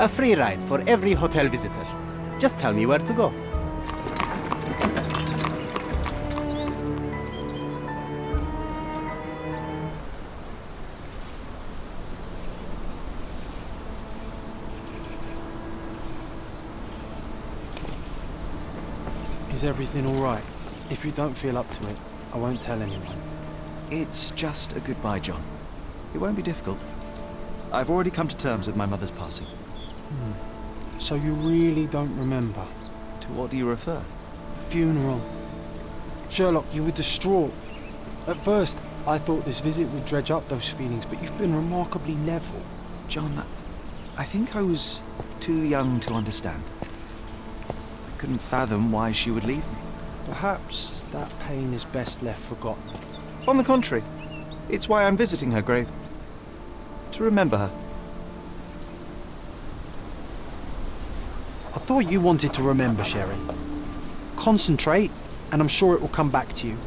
A free ride for every hotel visitor. Just tell me where to go. Is everything all right? If you don't feel up to it, I won't tell anyone. It's just a goodbye, John. It won't be difficult. I've already come to terms with my mother's passing. So you really don't remember? To what do you refer? The funeral. Sherlock, you were distraught. At first, I thought this visit would dredge up those feelings, but you've been remarkably level. John, I think I was too young to understand. I couldn't fathom why she would leave me. Perhaps that pain is best left forgotten. On the contrary, it's why I'm visiting her grave. To remember her. I thought you wanted to remember, Sherry. Concentrate, and I'm sure it will come back to you.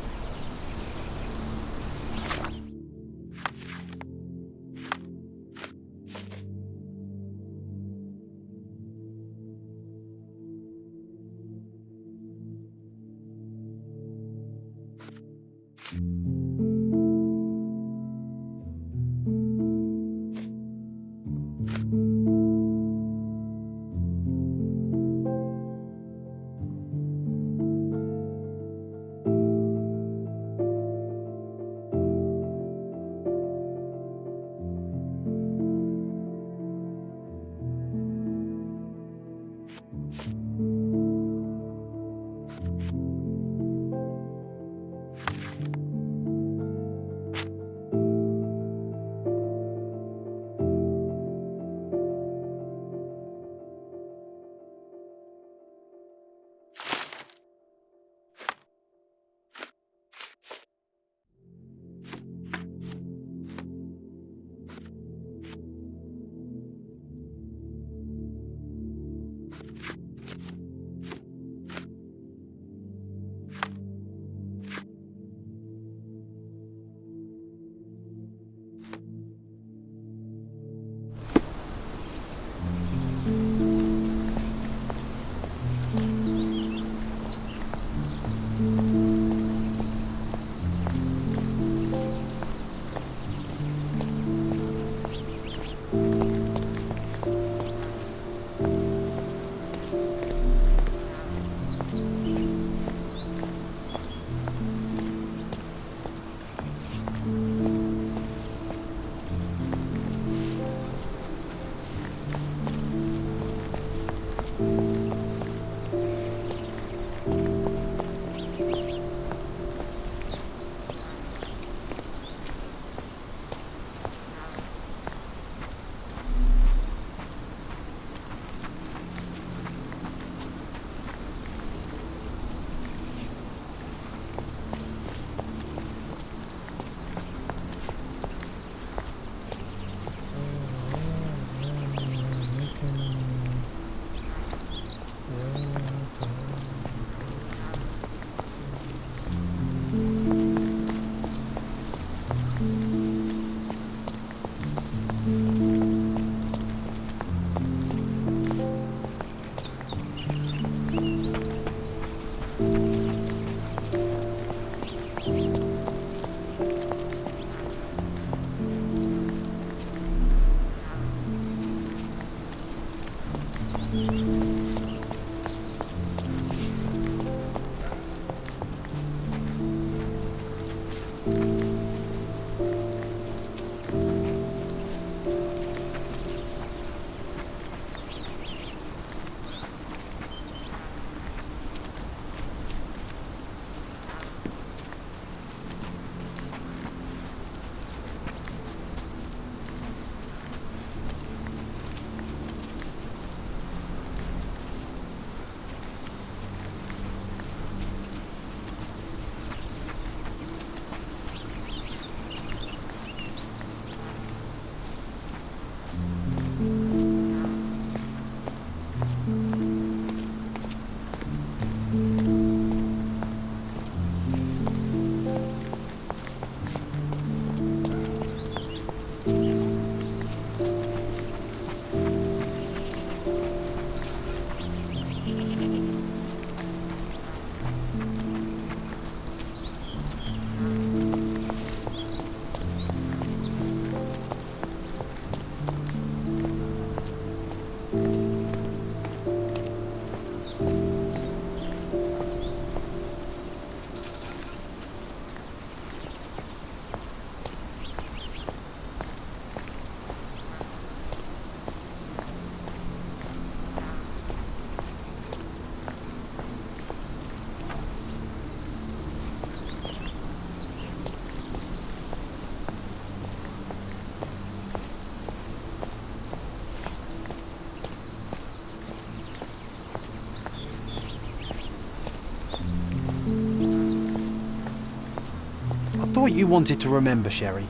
thought you wanted to remember, Sherry.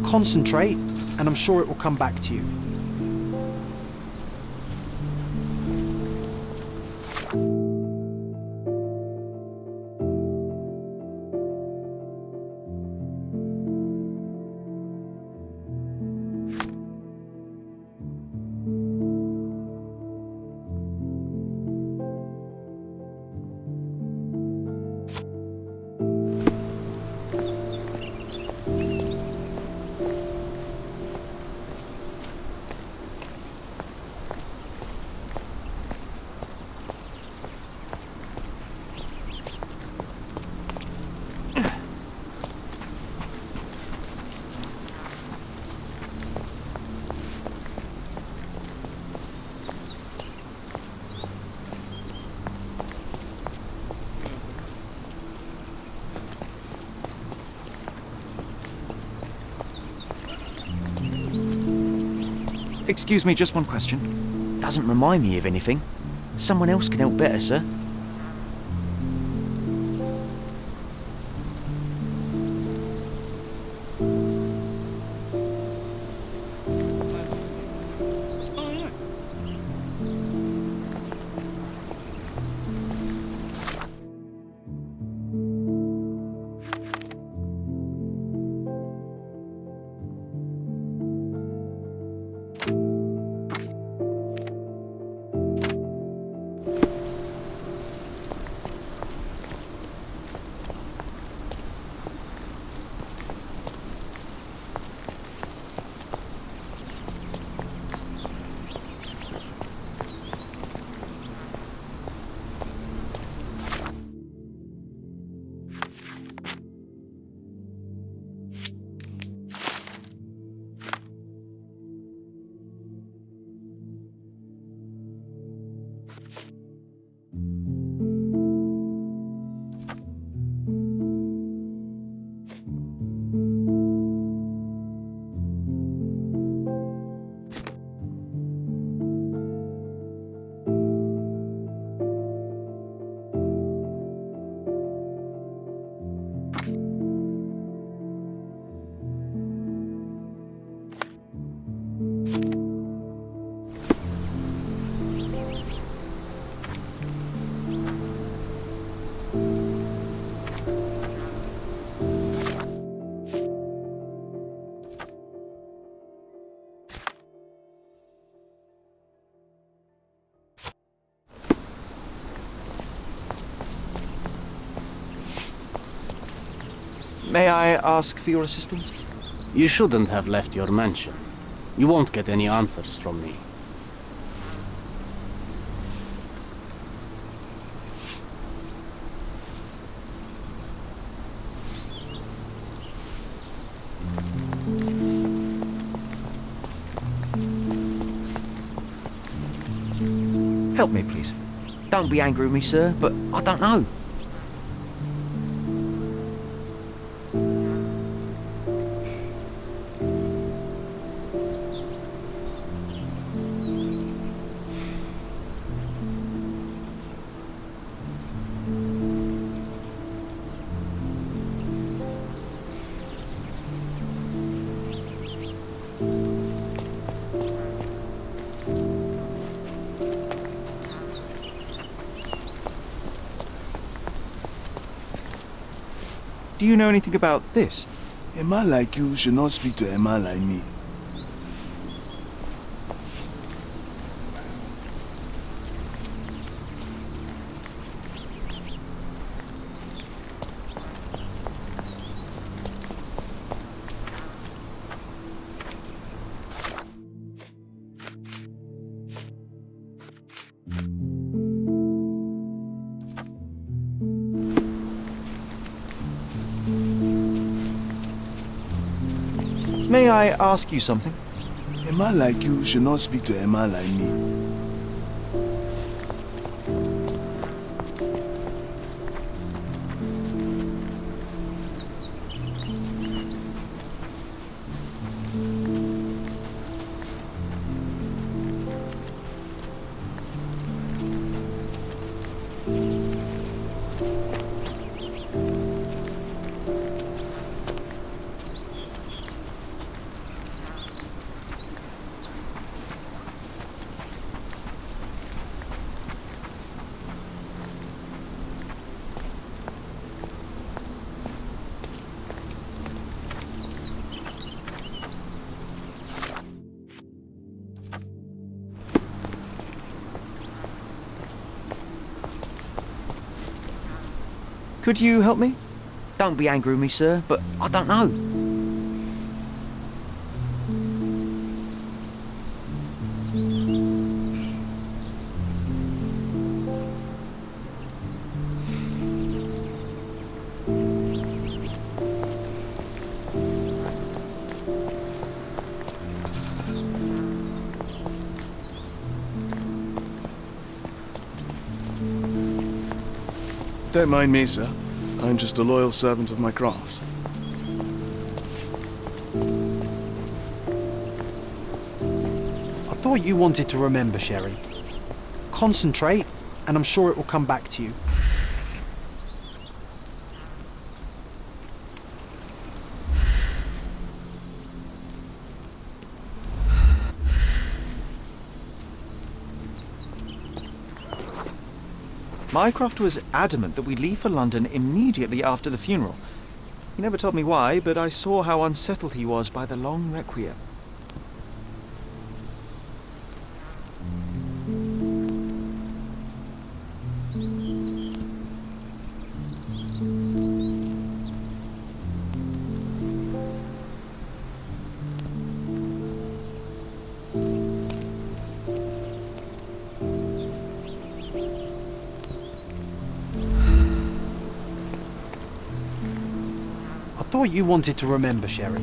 Concentrate, and I'm sure it will come back to you. Excuse me, just one question. Doesn't remind me of anything. Someone else can help better, sir. May I ask for your assistance? You shouldn't have left your mansion. You won't get any answers from me. Help me, please. Don't be angry with me, sir, but I don't know. Do you know anything about this? A man like you should not speak to a man like me. May I ask you something? A man like you should not speak to a man like me. Could you help me? Don't be angry with me, sir, but I don't know. Don't mind me, sir. I'm just a loyal servant of my craft. I thought you wanted to remember, Sherry. Concentrate, and I'm sure it will come back to you. Mycroft was adamant that we leave for London immediately after the funeral. He never told me why, but I saw how unsettled he was by the long requiem. I thought you wanted to remember, Sherry.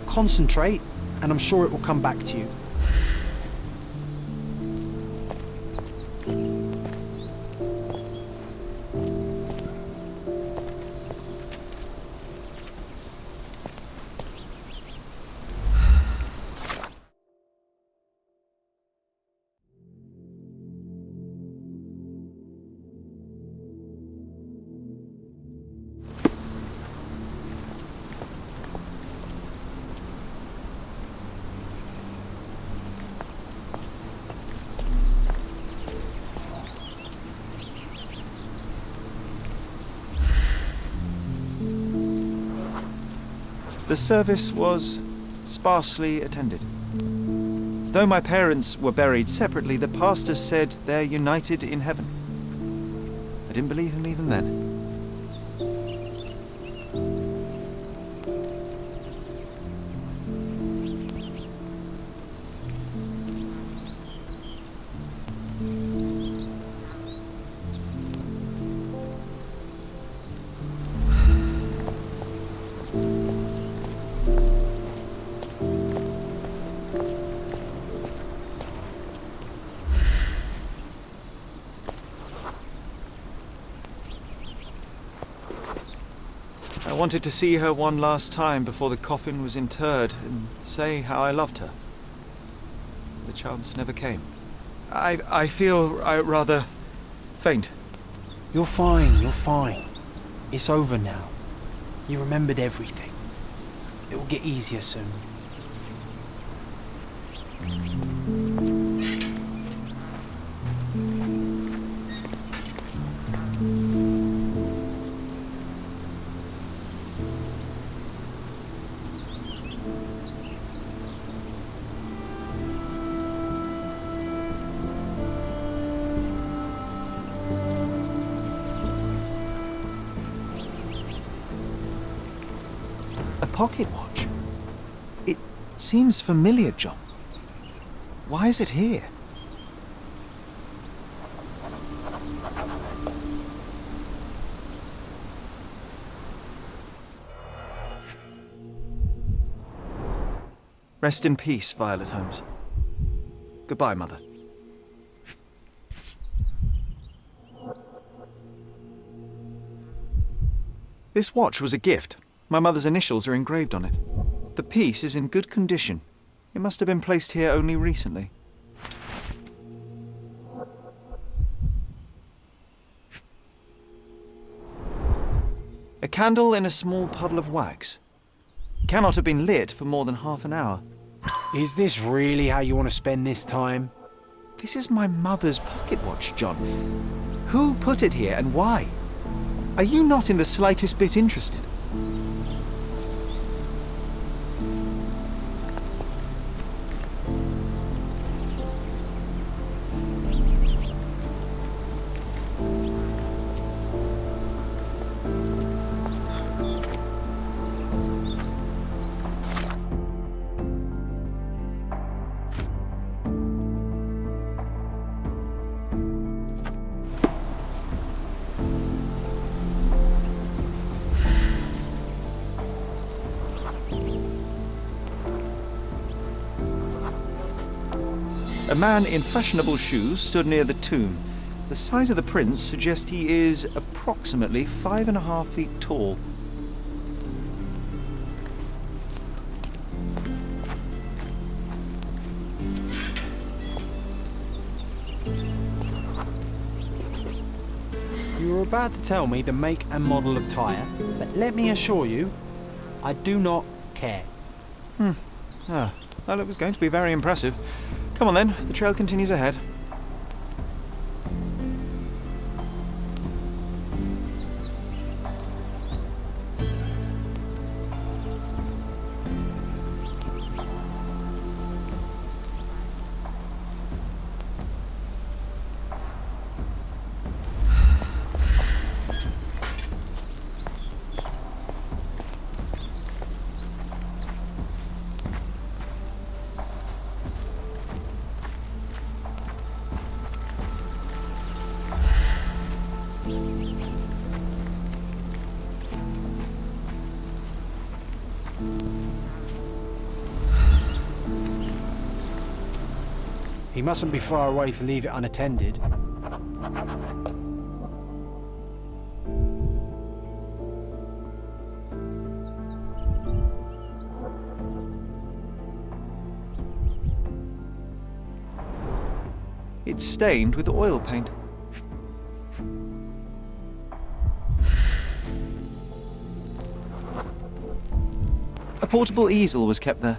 Concentrate, and I'm sure it will come back to you. The service was sparsely attended. Though my parents were buried separately, the pastor said they're united in heaven. I didn't believe him even then. I wanted to see her one last time before the coffin was interred and say how I loved her. The chance never came. I feel rather faint. You're fine, you're fine. It's over now. You remembered everything. It will get easier soon. A pocket watch? It seems familiar, John. Why is it here? Rest in peace, Violet Holmes. Goodbye, Mother. This watch was a gift. My mother's initials are engraved on it. The piece is in good condition. It must have been placed here only recently. A candle in a small puddle of wax. It cannot have been lit for more than half an hour. Is this really how you want to spend this time? This is my mother's pocket watch, John. Who put it here and why? Are you not in the slightest bit interested? A man in fashionable shoes stood near the tomb. The size of the prints suggest he is approximately 5.5 feet tall. You were about to tell me the make and model of tyre, but let me assure you, I do not care. Ah, well, it was going to be very impressive. Come on then, the trail continues ahead. He mustn't be far away to leave it unattended. It's stained with oil paint. A portable easel was kept there.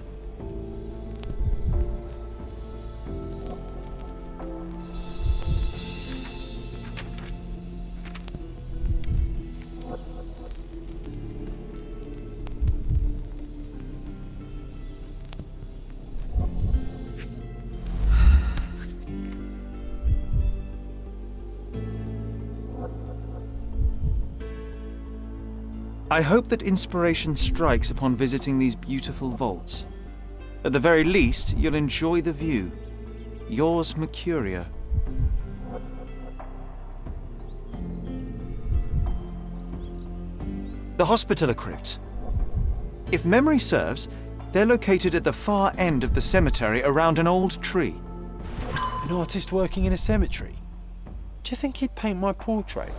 I hope that inspiration strikes upon visiting these beautiful vaults. At the very least, you'll enjoy the view. Yours, Mercuria. The Hospitaller Crypts. If memory serves, they're located at the far end of the cemetery around an old tree. An artist working in a cemetery? Do you think he'd paint my portrait?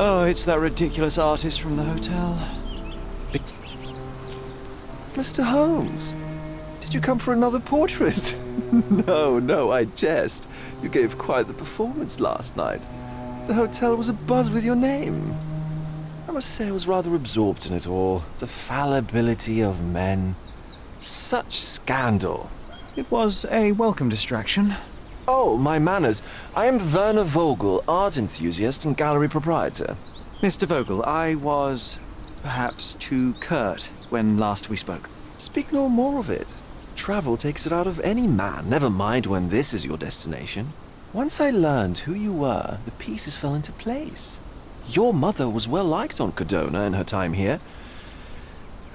Oh, it's that ridiculous artist from the hotel. Mr. Holmes, did you come for another portrait? No, I jest. You gave quite the performance last night. The hotel was abuzz with your name. I must say I was rather absorbed in it all. The fallibility of men. Such scandal. It was a welcome distraction. Oh, my manners. I am Werner Vogel, art enthusiast and gallery proprietor. Mr. Vogel, I was perhaps too curt when last we spoke. Speak no more of it. Travel takes it out of any man, never mind when this is your destination. Once I learned who you were, the pieces fell into place. Your mother was well liked on Codona in her time here.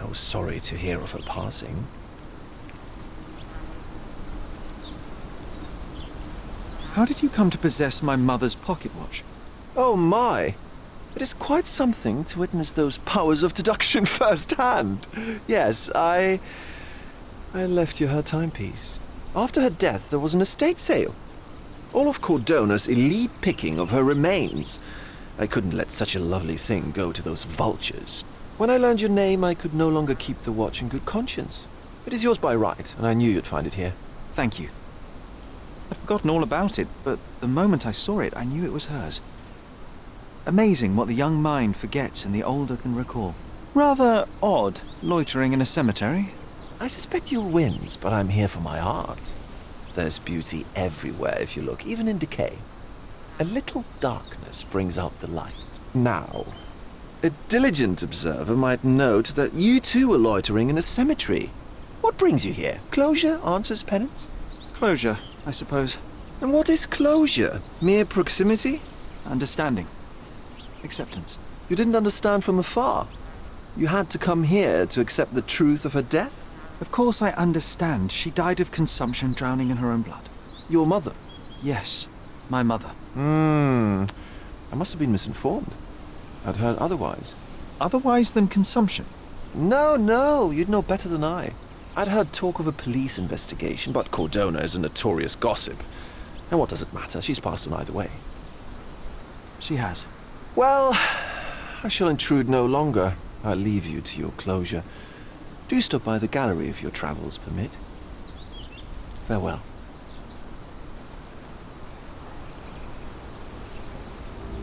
I was sorry to hear of her passing. How did you come to possess my mother's pocket watch? Oh my! It is quite something to witness those powers of deduction firsthand. Yes, I left you her timepiece. After her death, there was an estate sale. All of Cordona's elite picking of her remains. I couldn't let such a lovely thing go to those vultures. When I learned your name, I could no longer keep the watch in good conscience. It is yours by right, and I knew you'd find it here. Thank you. I'd forgotten all about it, but the moment I saw it, I knew it was hers. Amazing what the young mind forgets and the older can recall. Rather odd, loitering in a cemetery. I suspect you'll win, but I'm here for my art. There's beauty everywhere if you look, even in decay. A little darkness brings out the light. Now, a diligent observer might note that you too are loitering in a cemetery. What brings you here? Closure answers penance? Closure, I suppose. And what is closure? Mere proximity? Understanding. Acceptance. You didn't understand from afar. You had to come here to accept the truth of her death? Of course I understand. She died of consumption, drowning in her own blood. Your mother? Yes, my mother. I must have been misinformed. I'd heard otherwise. Otherwise than consumption? No, you'd know better than I. I'd heard talk of a police investigation, but Cordona is a notorious gossip. And what does it matter? She's passed on either way. She has. Well, I shall intrude no longer. I'll leave you to your closure. Do stop by the gallery if your travels permit. Farewell.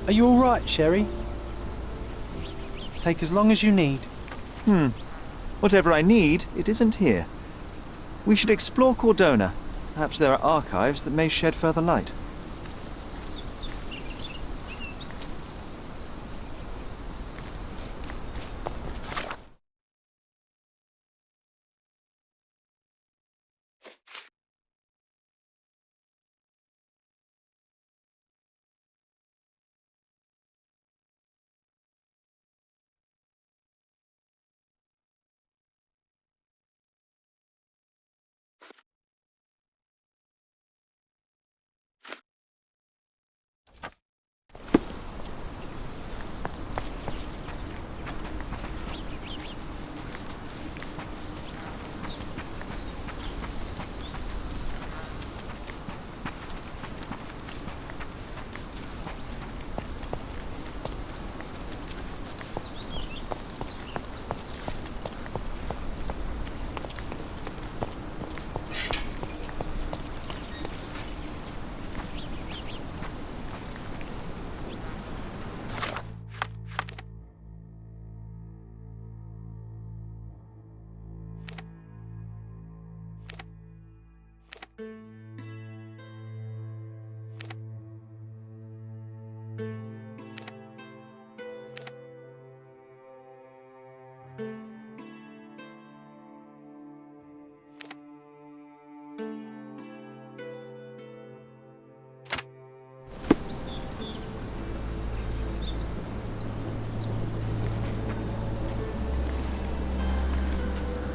Are you all right, Sherry? Take as long as you need. Whatever I need, it isn't here. We should explore Cordona. Perhaps there are archives that may shed further light.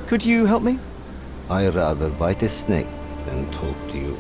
Could you help me? I rather bite a snake than talk to you.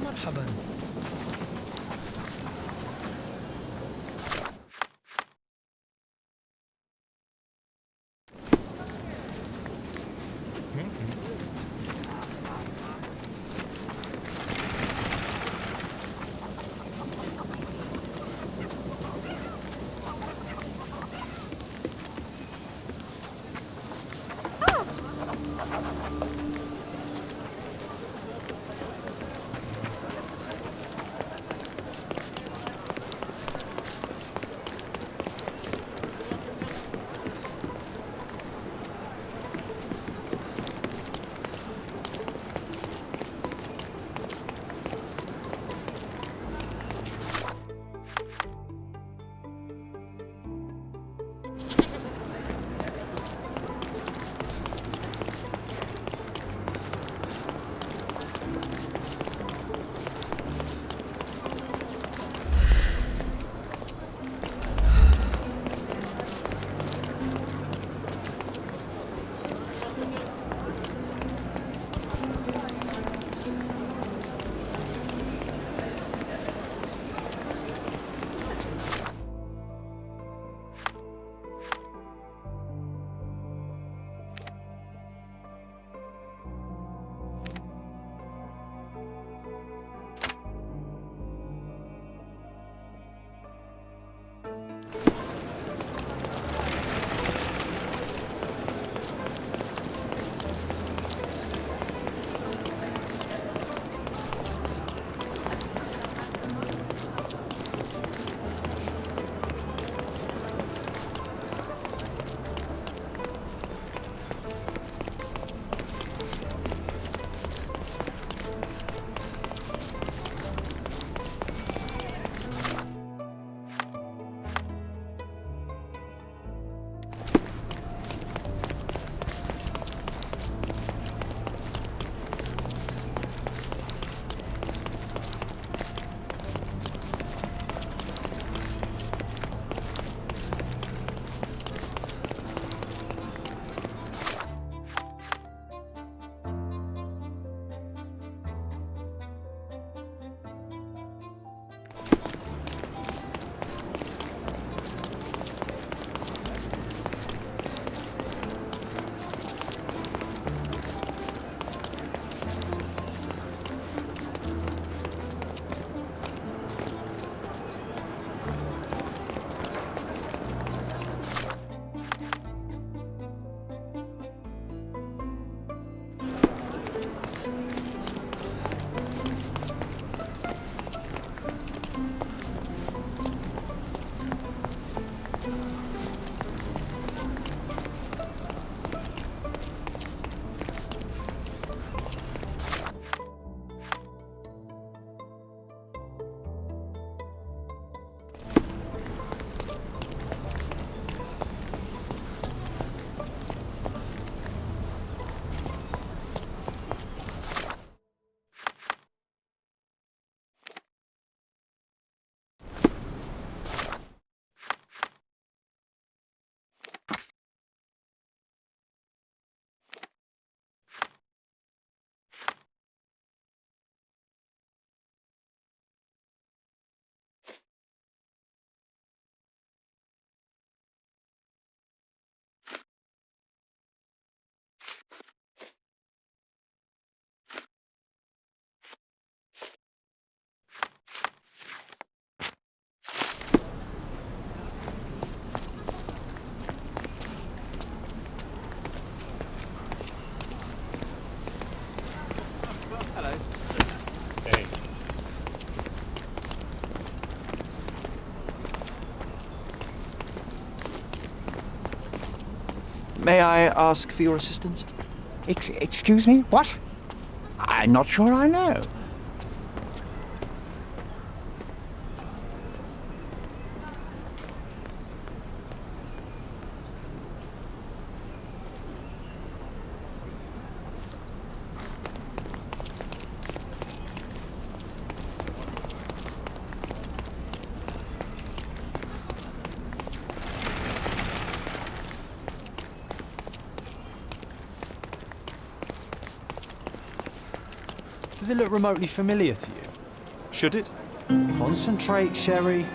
مرحبا. May I ask for your assistance? Excuse me? What? I'm not sure I know. Does it look remotely familiar to you? Should it? Concentrate, Sherry.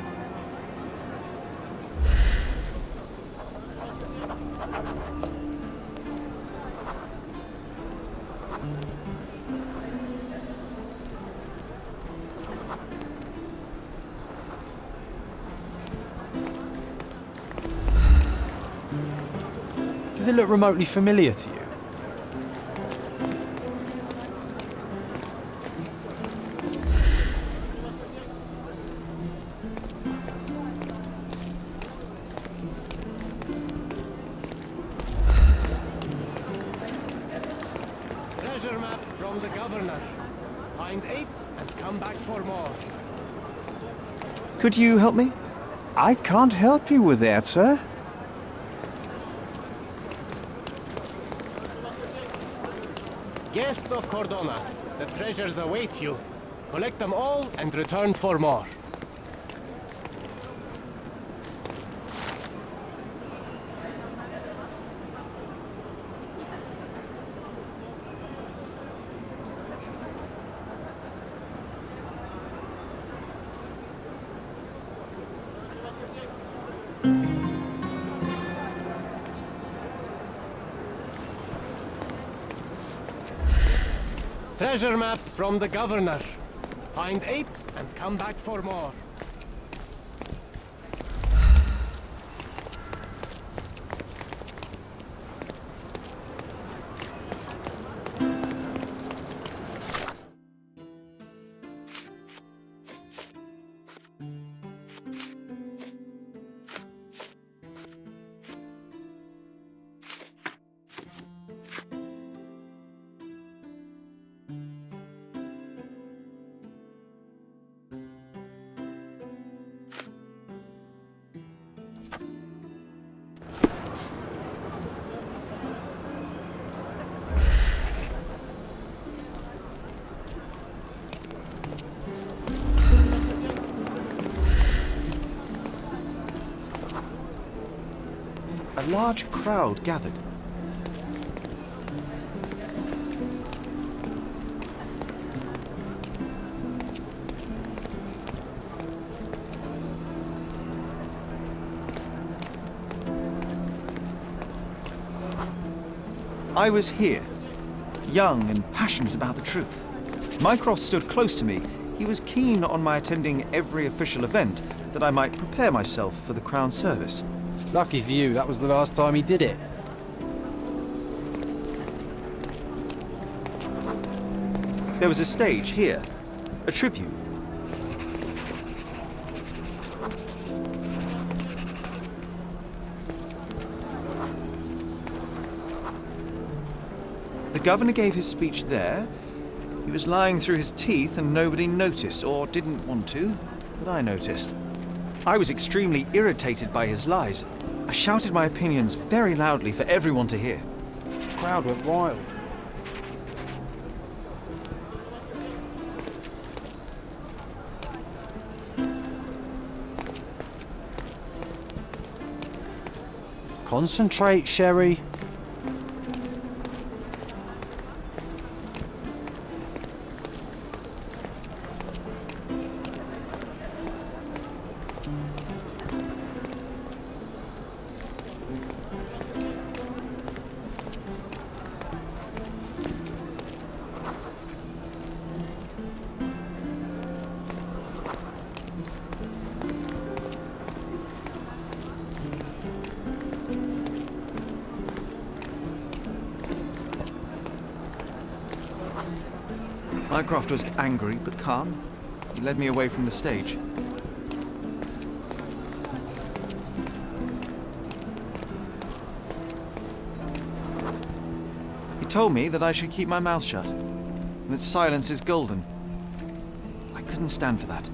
Does it look remotely familiar to you? Treasure maps from the governor. Find 8 and come back for more. Could you help me? I can't help you with that, sir. Guests of Cordona, the treasures await you. Collect them all and return for more. Treasure maps from the governor. Find 8 and come back for more. A large crowd gathered. I was here, young and passionate about the truth. Mycroft stood close to me. He was keen on my attending every official event, that I might prepare myself for the Crown service. Lucky for you, that was the last time he did it. There was a stage here, a tribute. The governor gave his speech there. He was lying through his teeth and nobody noticed, or didn't want to, but I noticed. I was extremely irritated by his lies. I shouted my opinions very loudly for everyone to hear. The crowd went wild. Concentrate, Sherry. Mycroft was angry but calm. He led me away from the stage. He told me that I should keep my mouth shut, that silence is golden. I couldn't stand for that.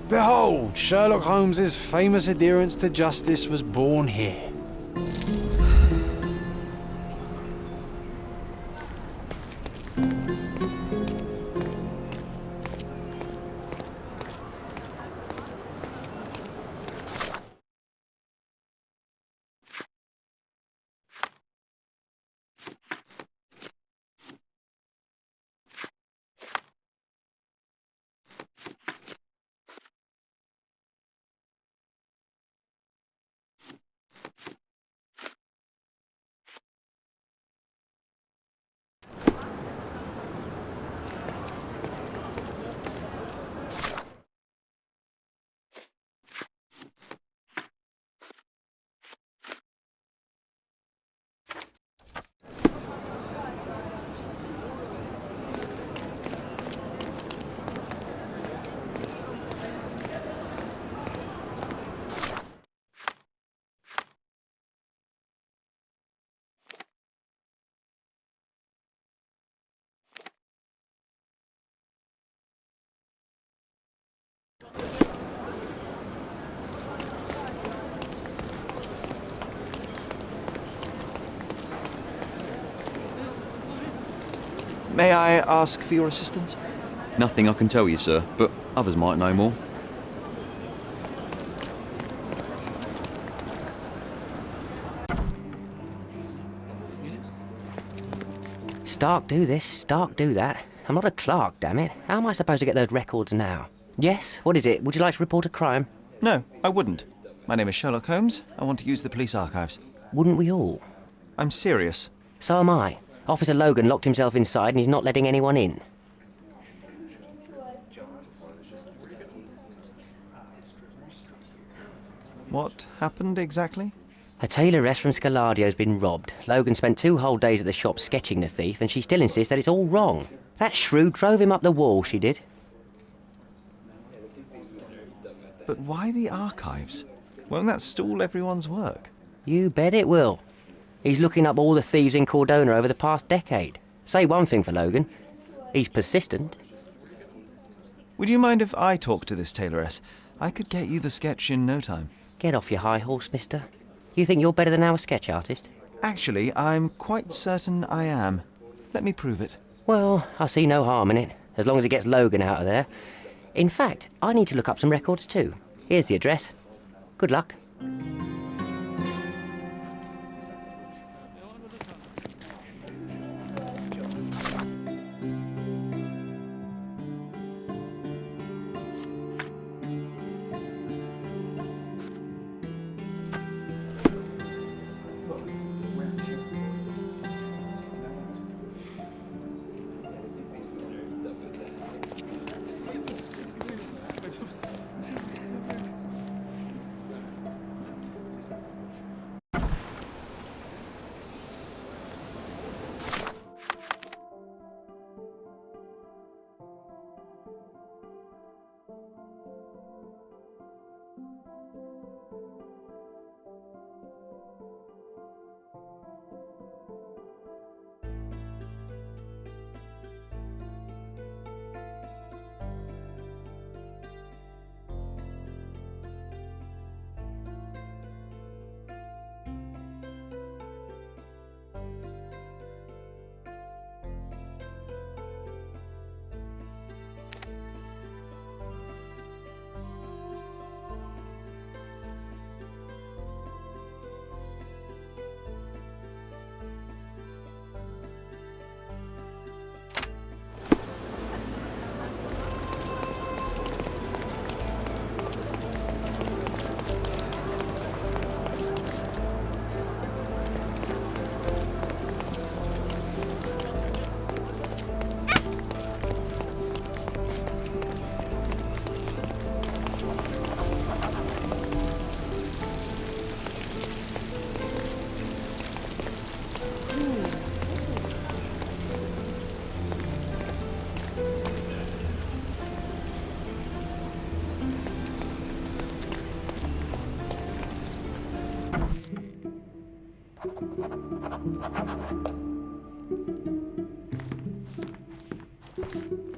Behold, Sherlock Holmes's famous adherence to justice was born here. May I ask for your assistance? Nothing I can tell you, sir, but others might know more. Stark do this, Stark do that. I'm not a clerk, damn it. How am I supposed to get those records now? Yes? What is it? Would you like to report a crime? No, I wouldn't. My name is Sherlock Holmes. I want to use the police archives. Wouldn't we all? I'm serious. So am I. Officer Logan locked himself inside and he's not letting anyone in. What happened exactly? A tailoress from Scaladio's been robbed. Logan spent 2 whole days at the shop sketching the thief, and she still insists that it's all wrong. That shrew drove him up the wall, she did. But why the archives? Won't that stall everyone's work? You bet it will. He's looking up all the thieves in Cordona over the past decade. Say one thing for Logan. He's persistent. Would you mind if I talk to this tailoress? I could get you the sketch in no time. Get off your high horse, mister. You think you're better than our sketch artist? Actually, I'm quite certain I am. Let me prove it. Well, I see no harm in it, as long as it gets Logan out of there. In fact, I need to look up some records too. Here's the address. Good luck.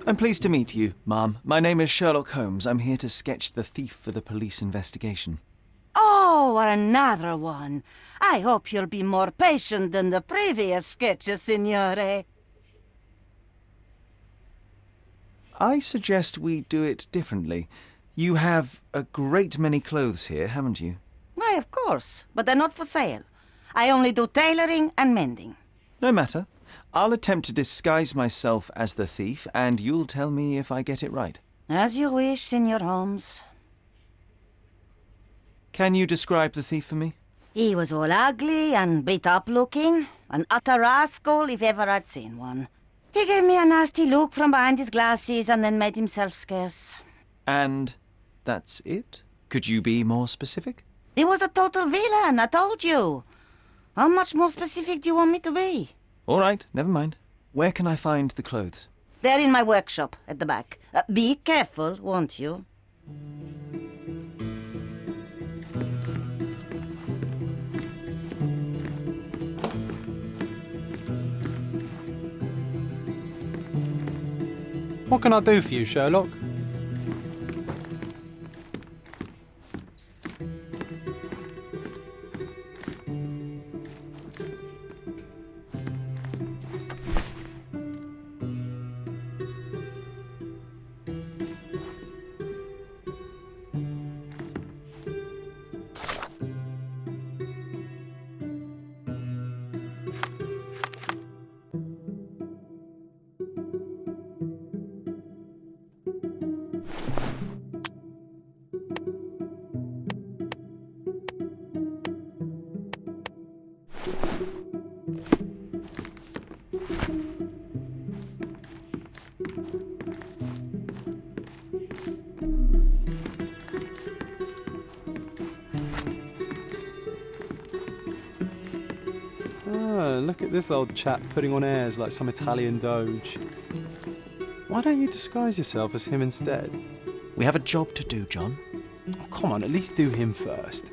I'm pleased to meet you, ma'am. My name is Sherlock Holmes. I'm here to sketch the thief for the police investigation. Oh, another one. I hope you'll be more patient than the previous sketches, signore. I suggest we do it differently. You have a great many clothes here, haven't you? Why, of course, but they're not for sale. I only do tailoring and mending. No matter. I'll attempt to disguise myself as the thief, and you'll tell me if I get it right. As you wish, Signor Holmes. Can you describe the thief for me? He was all ugly and beat-up looking. An utter rascal if ever I'd seen one. He gave me a nasty look from behind his glasses and then made himself scarce. And that's it? Could you be more specific? He was a total villain, I told you. How much more specific do you want me to be? All right, never mind. Where can I find the clothes? They're in my workshop at the back. Be careful, won't you? What can I do for you, Sherlock? Look at this old chap putting on airs like some Italian doge. Why don't you disguise yourself as him instead? We have a job to do, John. Oh, come on, at least do him first.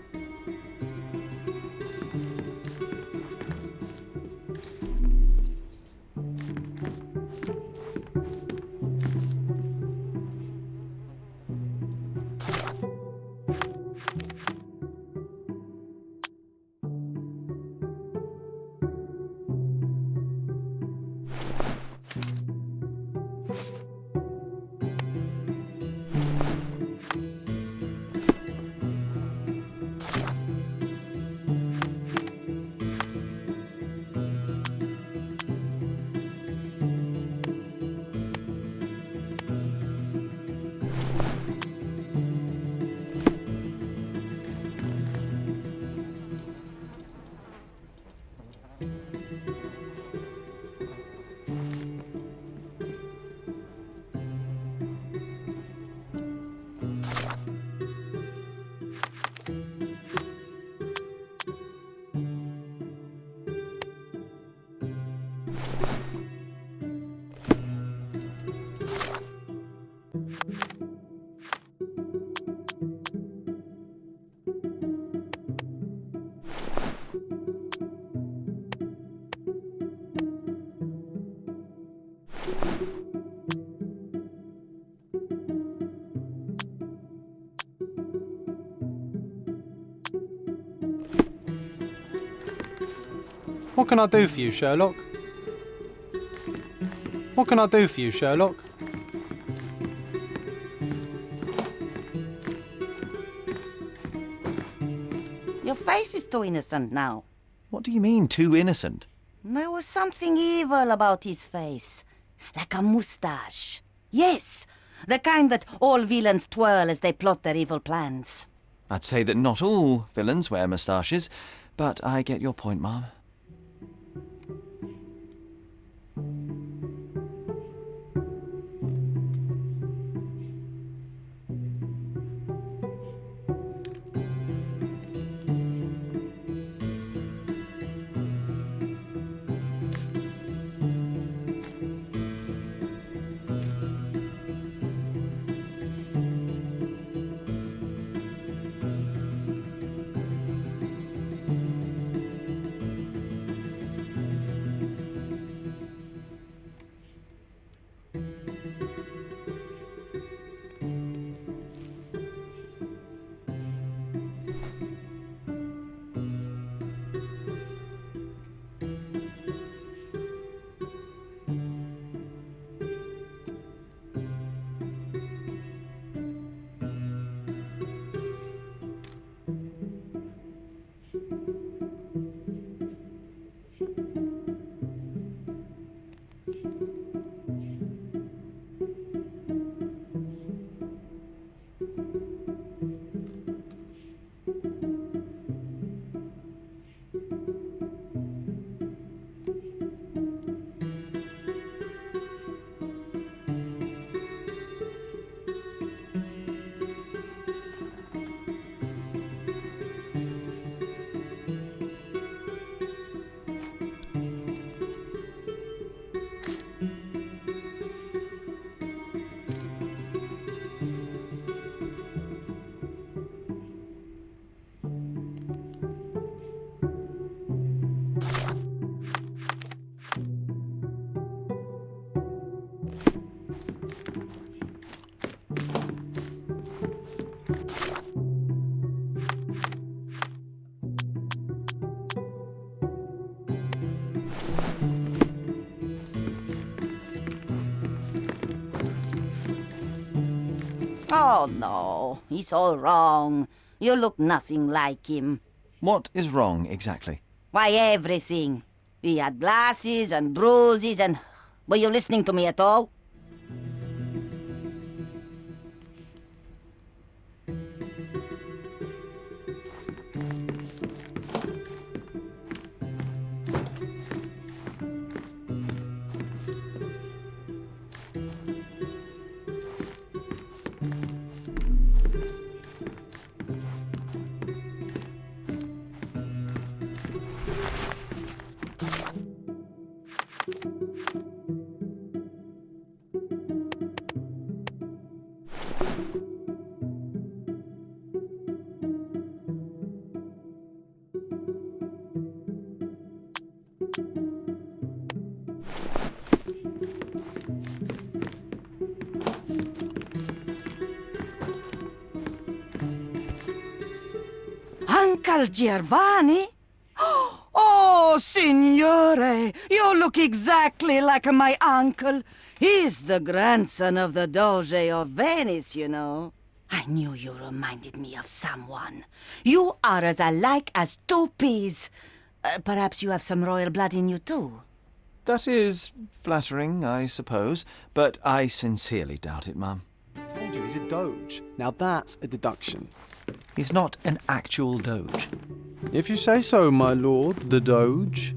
What can I do for you, Sherlock? What can I do for you, Sherlock? Your face is too innocent now. What do you mean, too innocent? There was something evil about his face. Like a moustache. Yes, the kind that all villains twirl as they plot their evil plans. I'd say that not all villains wear moustaches, but I get your point, ma'am. Oh, no. He's all wrong. You look nothing like him. What is wrong exactly? Why, everything. He had glasses and bruises and... Were you listening to me at all? Uncle Giovanni? Oh, signore, you look exactly like my uncle. He's the grandson of the Doge of Venice, you know. I knew you reminded me of someone. You are as alike as two peas. Perhaps you have some royal blood in you, too. That is flattering, I suppose, but I sincerely doubt it, Mum. Told you he's a doge. Now that's a deduction. He's not an actual doge. If you say so, my lord, the doge.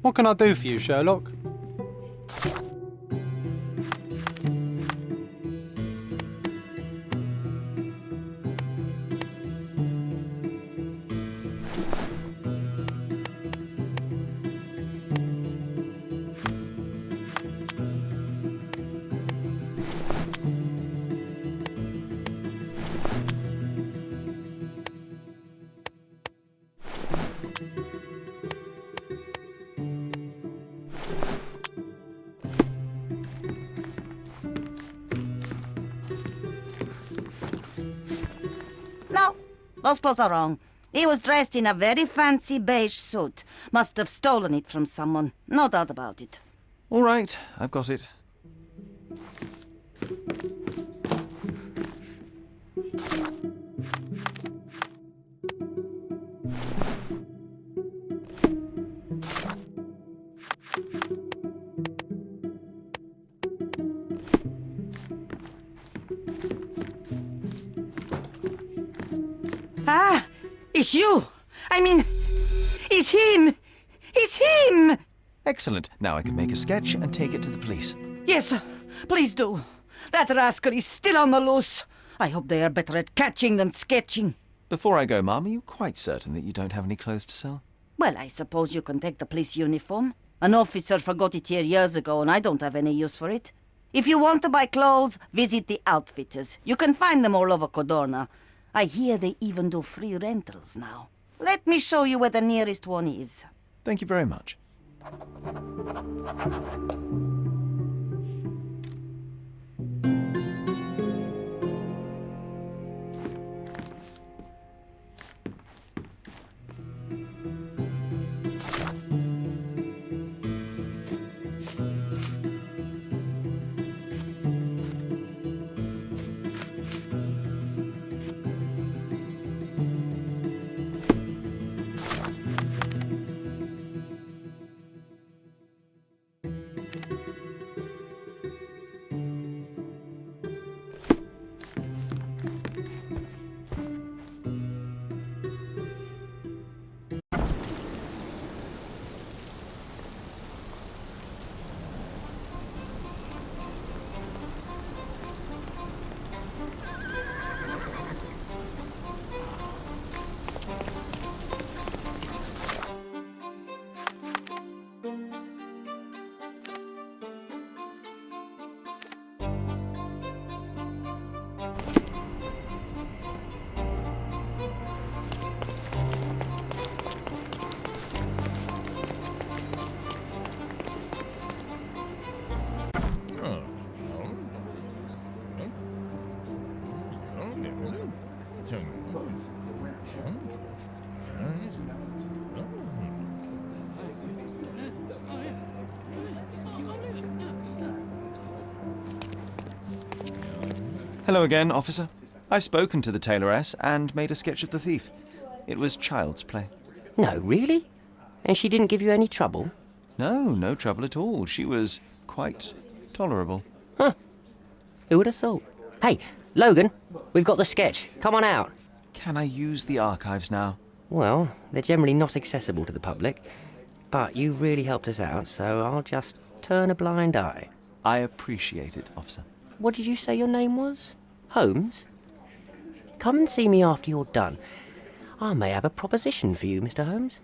What can I do for you, Sherlock? No, those clothes are wrong. He was dressed in a very fancy beige suit. Must have stolen it from someone. No doubt about it. All right, I've got it. Ah, it's you. I mean, it's him. It's him. Excellent. Now I can make a sketch and take it to the police. Yes, sir. Please do. That rascal is still on the loose. I hope they are better at catching than sketching. Before I go, Mum, are you quite certain that you don't have any clothes to sell? Well, I suppose you can take the police uniform. An officer forgot it here years ago, and I don't have any use for it. If you want to buy clothes, visit the outfitters. You can find them all over Codorna. I hear they even do free rentals now. Let me show you where the nearest one is. Thank you very much. Hello again, officer. I've spoken to the tailoress and made a sketch of the thief. It was child's play. No, really? And she didn't give you any trouble? No trouble at all. She was quite tolerable. Huh. Who would have thought? Hey, Logan, we've got the sketch. Come on out. Can I use the archives now? Well, they're generally not accessible to the public, but you really helped us out, so I'll just turn a blind eye. I appreciate it, officer. What did you say your name was? Holmes? Come and see me after you're done. I may have a proposition for you, Mr. Holmes.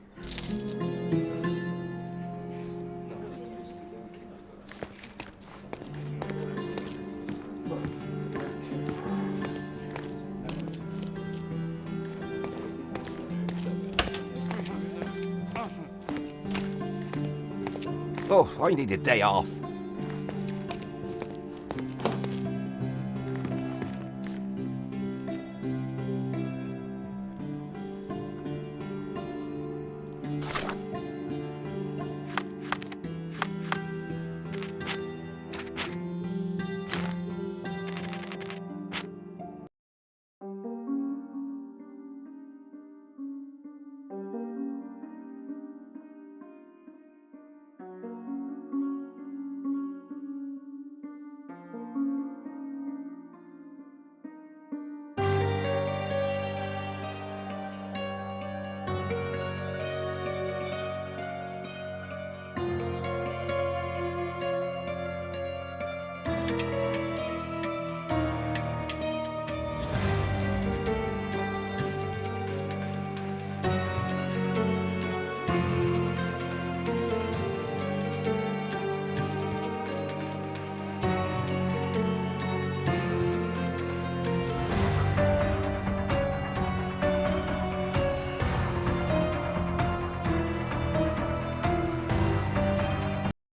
Oh, I need a day off.